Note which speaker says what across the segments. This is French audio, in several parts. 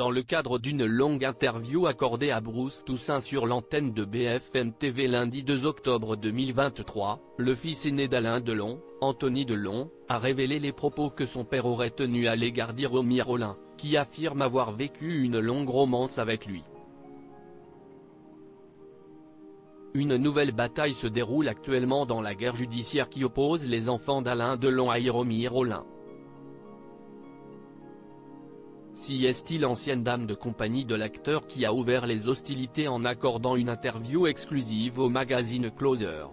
Speaker 1: Dans le cadre d'une longue interview accordée à Bruce Toussaint sur l'antenne de BFM TV lundi 2 octobre 2023, le fils aîné d'Alain Delon, Anthony Delon, a révélé les propos que son père aurait tenus à l'égard d'Hiromi Rollin, qui affirme avoir vécu une longue romance avec lui. Une nouvelle bataille se déroule actuellement dans la guerre judiciaire qui oppose les enfants d'Alain Delon à Hiromi Rollin. Si est-il l'ancienne dame de compagnie de l'acteur qui a ouvert les hostilités en accordant une interview exclusive au magazine Closer.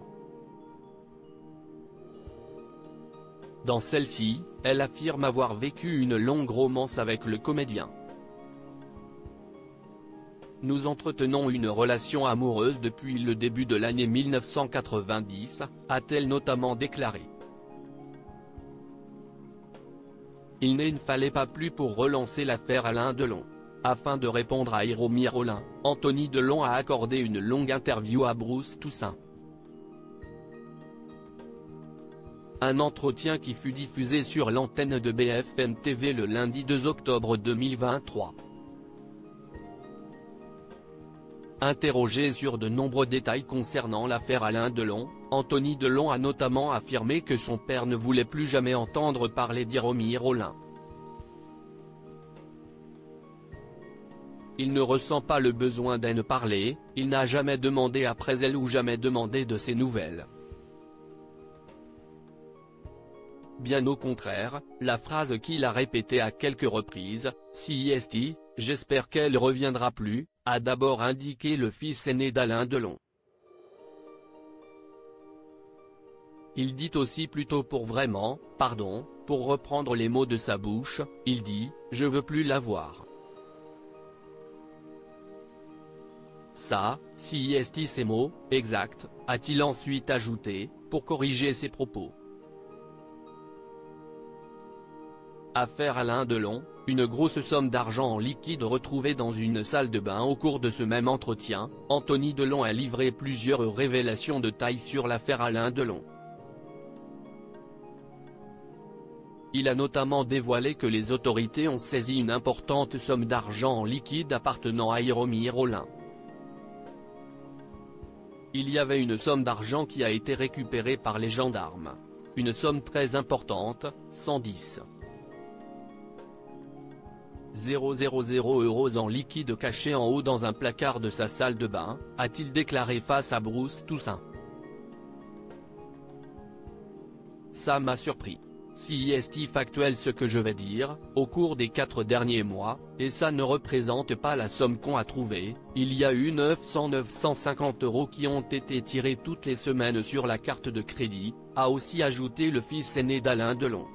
Speaker 1: Dans celle-ci, elle affirme avoir vécu une longue romance avec le comédien. Nous entretenons une relation amoureuse depuis le début de l'année 1990, a-t-elle notamment déclaré. Il ne fallait pas plus pour relancer l'affaire Alain Delon. Afin de répondre à Hiromi Rollin, Anthony Delon a accordé une longue interview à Bruce Toussaint. Un entretien qui fut diffusé sur l'antenne de BFM TV le lundi 2 octobre 2023. Interrogé sur de nombreux détails concernant l'affaire Alain Delon, Anthony Delon a notamment affirmé que son père ne voulait plus jamais entendre parler d'Hiromi Rollin. Il ne ressent pas le besoin d'en parler, il n'a jamais demandé après elle ou jamais demandé de ses nouvelles. Bien au contraire, la phrase qu'il a répétée à quelques reprises, « Si est, j'espère qu'elle reviendra plus », a d'abord indiqué le fils aîné d'Alain Delon. Il dit aussi plutôt pour vraiment, pardon, pour reprendre les mots de sa bouche, il dit « Je veux plus la voir ». Ça, si est ces mots, exact, a-t-il ensuite ajouté, pour corriger ses propos. Affaire Alain Delon, une grosse somme d'argent en liquide retrouvée dans une salle de bain. Au cours de ce même entretien, Anthony Delon a livré plusieurs révélations de taille sur l'affaire Alain Delon. Il a notamment dévoilé que les autorités ont saisi une importante somme d'argent en liquide appartenant à Hiromi Rollin. Il y avait une somme d'argent qui a été récupérée par les gendarmes. Une somme très importante, 110 000 € en liquide caché en haut dans un placard de sa salle de bain, a-t-il déclaré face à Bruce Toussaint. Ça m'a surpris. Si est factuel ce que je vais dire, au cours des 4 derniers mois, et ça ne représente pas la somme qu'on a trouvée, il y a eu 950 € qui ont été tirés toutes les semaines sur la carte de crédit, a aussi ajouté le fils aîné d'Alain Delon.